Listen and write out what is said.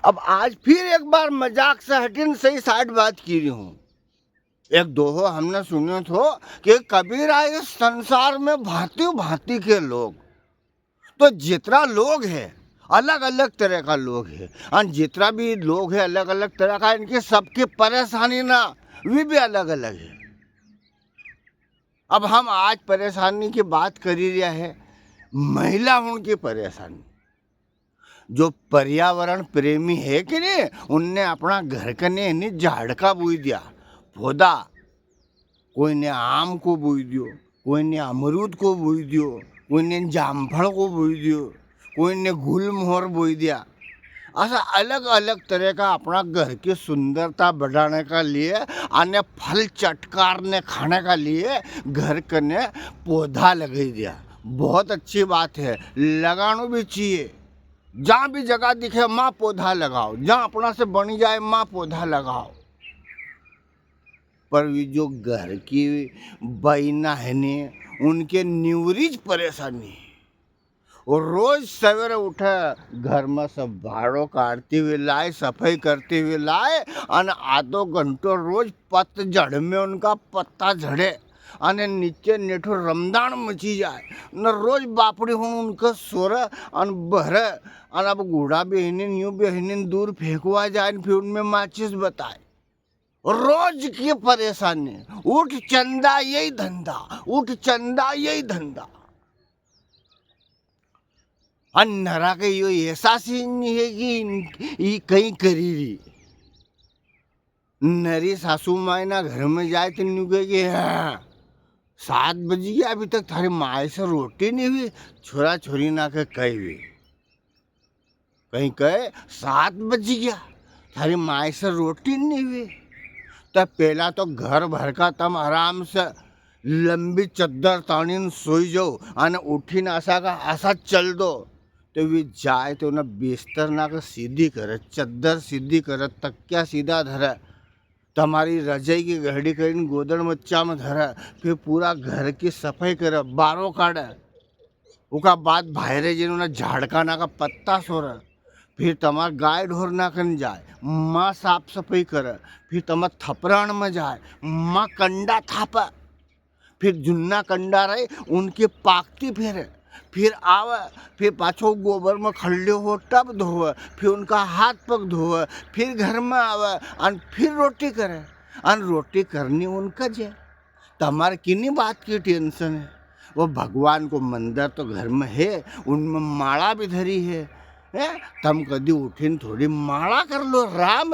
अब आज फिर एक बार मजाक से हटिन सही साइड बात की रही हूँ। एक दोहो हमने सुने थो कि कबीर आए इस संसार में भांति भांति के लोग। तो जितना लोग है अलग अलग तरह का लोग है, और जितना भी लोग है अलग अलग तरह का, इनकी सबकी परेशानी ना भी अलग अलग है। अब हम आज परेशानी की बात कर ही रहा है, महिला होने की परेशानी। जो पर्यावरण प्रेमी है कि नहीं, उनने अपना घर कने नहीं झाड़का बोई दिया, पौधा। कोई ने आम को बोई दियो, कोई ने अमरूद को बोई दियो, कोई ने जामफल को बोई दियो, कोई ने गुलमोहर बोई दिया। ऐसा अलग अलग तरह का अपना घर की सुंदरता बढ़ाने का लिए, अन्य फल चटकार ने खाने का लिए घर कने पौधा लगा दिया। बहुत अच्छी बात है, लगाना भी चाहिए। जहाँ भी जगह दिखे माँ पौधा लगाओ, जहाँ अपना से बन जाए माँ पौधा लगाओ। पर ये जो घर की बहना है ने, उनके न्यूरीज परेशानी है। और रोज सवेरे उठे घर में सब भाड़ो काटती हुए लाए, सफाई करते हुए लाए, और आधो घंटो रोज पतझड़ में उनका पत्ता झड़े, અને નીચે નેઠો રમદાણ મચી જાય ને રોજ બાપડી હું ઉનका સોરે અને ભરે, અને अब घोड़ा बेहने यूं बेहने दूर फेंकवा जाए, फिर उनमें माचिस बताए। रोज की परेशानी, उठ चंदा यही धंधा, उठ चंदा यही धंधा। नरा के यो एहसास ही नहीं है कि ये कहीं करी रही। नरी सासू माई ना घर में जाए तो न्यू कहे कि हाँ 7 बज गया, अभी तक थारी माए से रोटी नहीं हुई। छोरा छोरी ना के कही हुई, कहीं कहे 7 बज गया, थारी माए से रोटी नहीं हुई। तब पहला तो घर भर का तम आराम से लंबी चद्दर तानी सोई जाओ, અને ઉઠીને આશા चल दो। तो वे जाए तो ना बिस्तर ना के सीधी करे, चद्दर सीधी करे, तकिया सीधा धरे, तुम्हारी रजाई की घड़ी करीने गोदड़ मच्चा में धरे, फिर पूरा घर की सफाई करे, बारो काटे। उसका बाद बाहरे जिन्होंने झाड़का ना का पत्ता सोरे, फिर तमार गाय ढोर ना कन जाए, माँ साफ सफाई करे, फिर तमार थपराण में जाए, माँ कंडा थापे, फिर जुन्ना कंडा रहे उनकी पाकती फेरे, फिर आवे, फिर पाछो गोबर में खल्ले हो तब धोवे, फिर उनका हाथ पग धोवे, फिर घर में आवे और फिर रोटी करे। और रोटी करनी उनका जे, तमार किन्नी बात की टेंशन है। वो भगवान को मंदिर तो घर में है, उनमें माला भी धरी है, तम कदी उठीन थोड़ी माला कर लो, राम